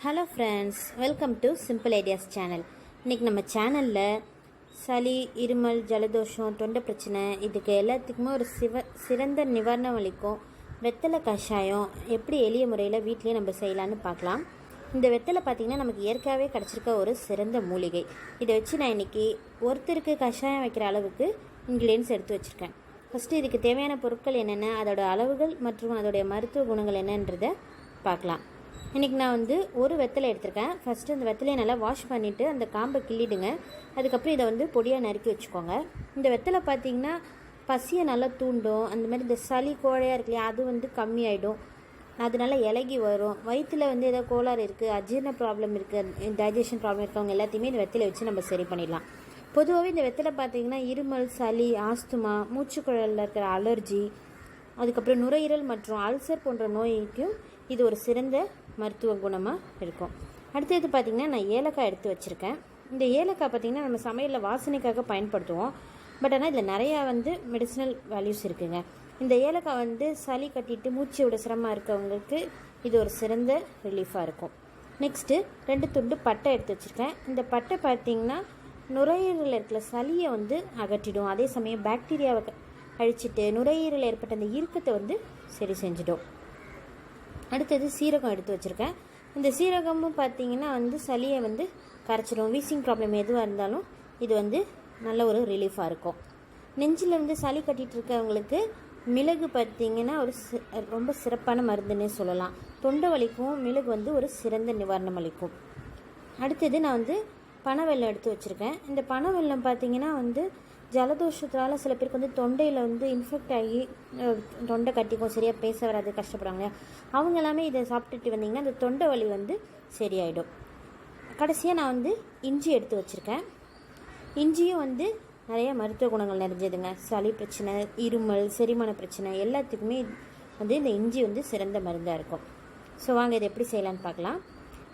Hello friends, welcome to simple ideas channel. இன்றைக்கி நம்ம சேனலில் சளி, இருமல், ஜலதோஷம், தொண்டை பிரச்சனை இதுக்கு எல்லாத்துக்குமே ஒரு சிறந்த நிவாரணம் அளிக்கும் வெத்தலை கஷாயம் எப்படி எளிய முறையில் வீட்டிலேயே நம்ம செய்யலான்னு பார்க்கலாம். இந்த வெத்தலை பார்த்திங்கன்னா நமக்கு இயற்கையாகவே கிடச்சிருக்க ஒரு சிறந்த மூலிகை. இதை வச்சு நான் இன்றைக்கி ஒருத்தருக்கு கஷாயம் வைக்கிற அளவுக்கு இன்க்ரீடியன்ஸ் எடுத்து வச்சுருக்கேன். ஃபஸ்ட்டு இதுக்கு தேவையான பொருட்கள் என்னென்ன, அதோட அளவுகள் மற்றும் அதோடைய மருத்துவ குணங்கள் என்னன்றதை பார்க்கலாம். இன்றைக்கி நான் ஒரு வெத்தலை எடுத்திருக்கேன். ஃபஸ்ட்டு அந்த வெத்தலையை நல்லா வாஷ் பண்ணிவிட்டு அந்த காம்பை கிள்ளிடுங்க. அதுக்கப்புறம் இதை பொடியாக நறுக்கி வச்சுக்கோங்க. இந்த வெத்தலை பார்த்திங்கன்னா பசியை நல்லா தூண்டும். அந்த மாதிரி இந்த சளி கோழையாக இருக்கு இல்லையா, அது கம்மியாயிடும். அது நல்லா இலகி வரும். வயிற்றில் ஏதோ கோளாறு இருக்குது, அஜீரண ப்ராப்ளம் இருக்குது, டைஜஷன் ப்ராப்ளம் இருக்கவங்க எல்லாத்தையுமே இந்த வெத்தலை வச்சு நம்ம சரி பண்ணிடலாம். பொதுவாகவே இந்த வெத்தலை பார்த்திங்கன்னா இருமல், சளி, ஆஸ்துமா, மூச்சுக்குழலில் இருக்கிற அலர்ஜி, அதுக்கப்புறம் நுரையீரல் மற்றும் அல்சர் போன்ற நோய்க்கும் இது ஒரு சிறந்த மருத்துவ குணமாக இருக்கும். அடுத்தது பார்த்திங்கன்னா நான் ஏலக்காய் எடுத்து வச்சுருக்கேன். இந்த ஏலக்காய் பார்த்திங்கன்னா நம்ம சமையலில் வாசனைக்காக பயன்படுத்துவோம். பட் ஆனால் இதில் நிறையா மெடிசினல் வேல்யூஸ் இருக்குதுங்க. இந்த ஏலக்காய் சளி கட்டிட்டு மூச்சு விட சிரமமாக இருக்கவங்களுக்கு இது ஒரு சிறந்த ரிலீஃபாக இருக்கும். நெக்ஸ்ட்டு 2 துண்டு பட்டை எடுத்து வச்சுருக்கேன். இந்த பட்டை பார்த்திங்கன்னா நுரையீரலில் இருக்கிற சளியை அகற்றிடும். அதே சமயம் பாக்டீரியாவை அழிச்சிட்டு நுரையீரலில் ஏற்பட்ட அந்த இறுக்கத்தை சரி செஞ்சிடும். அடுத்தது சீரகம் எடுத்து வச்சுருக்கேன். இந்த சீரகமும் பார்த்திங்கன்னா சளியை கரைச்சிடும். வீசிங் ப்ராப்ளம் எதுவாக இருந்தாலும் இது நல்ல ஒரு ரிலீஃபாக இருக்கும். நெஞ்சில் சளி கட்டிகிட்டு இருக்கவங்களுக்கு மிளகு பார்த்திங்கன்னா ரொம்ப சிறப்பான மருந்துன்னே சொல்லலாம். தொண்டை வலிக்கும் மிளகு ஒரு சிறந்த நிவாரணம் அளிக்கும். அடுத்தது நான் பனவெல்லம் எடுத்து வச்சுருக்கேன். இந்த பனவெல்லம் பார்த்திங்கன்னா ஜலதோஷத்தால் சில பேருக்கு தொண்டையில் இன்ஃபெக்ட் ஆகி தொண்டை கட்டிக்கும், சரியாக பேச வராது, கஷ்டப்படுறாங்க. அவங்க எல்லாமே இதை சாப்பிட்டுட்டு வந்தீங்கன்னா அந்த தொண்டை வலி சரியாயிடும். கடைசியாக நான் இஞ்சி எடுத்து வச்சுருக்கேன். இஞ்சியும் நிறைய மருத்துவ குணங்கள் நிறைஞ்சதுங்க. சளி பிரச்சனை, இருமல், செரிமான பிரச்சனை எல்லாத்துக்குமே இந்த இஞ்சி சிறந்த மருந்தாக இருக்கும். ஸோ வாங்க இதை எப்படி செய்யலான்னு பார்க்கலாம்.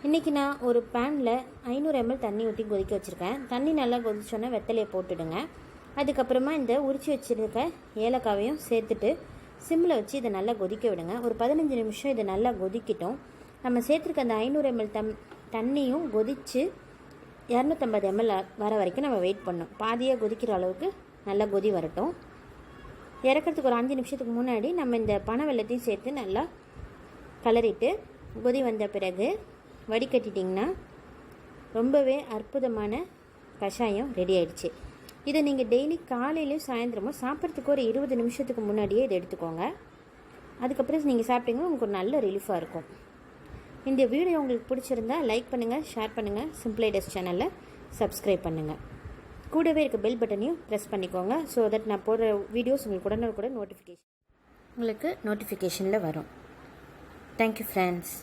இன்றைக்கி நான் ஒரு பேனில் 500 ml தண்ணி ஊற்றி கொதிக்க வச்சுருக்கேன். தண்ணி நல்லா கொதிச்சோன்னே வெத்தலையை போட்டுடுங்க. அதுக்கப்புறமா இந்த உரிச்சு வச்சுருக்க ஏலக்காவையும் சேர்த்துட்டு சிம்மில் வச்சு இதை நல்லா கொதிக்க விடுங்க. ஒரு 15 நிமிஷம் இதை நல்லா கொதிக்கிட்டோம். நம்ம சேர்த்துருக்க அந்த 500 ml தண்ணியும் கொதித்து 250 ml வர வரைக்கும் நம்ம வெயிட் பண்ணோம். பாதியாக கொதிக்கிற அளவுக்கு நல்லா கொதி வரட்டும். இறக்கிறதுக்கு ஒரு 5 நிமிஷத்துக்கு முன்னாடி நம்ம இந்த பனை வெல்லத்தையும் சேர்த்து நல்லா கலரிட்டு கொதி வந்த பிறகு வடிகட்டிட்டிங்கன்னா ரொம்பவே அற்புதமான கஷாயம் ரெடி ஆயிடுச்சு. இதை நீங்கள் டெய்லி காலையிலையும் சாயந்தரமும் சாப்பிட்றதுக்கு ஒரு 20 நிமிஷத்துக்கு முன்னாடியே இதை எடுத்துக்கோங்க. அதுக்கப்புறம் நீங்கள் சாப்பிட்டீங்கன்னா உங்களுக்கு ஒரு நல்ல ரிலீஃபாக இருக்கும். இந்த வீடியோ உங்களுக்கு பிடிச்சிருந்தா லைக் பண்ணுங்கள், ஷேர் பண்ணுங்கள், சிம்பிள் ஐடியாஸ் சேனலில் சப்ஸ்கிரைப் பண்ணுங்கள். கூடவே இருக்க பெல் பட்டனையும் ப்ரெஸ் பண்ணிக்கோங்க. ஸோ தட் நான் போடுற வீடியோஸ் உங்களுக்கு உடனே நோட்டிஃபிகேஷனில் வரும். Thank you friends.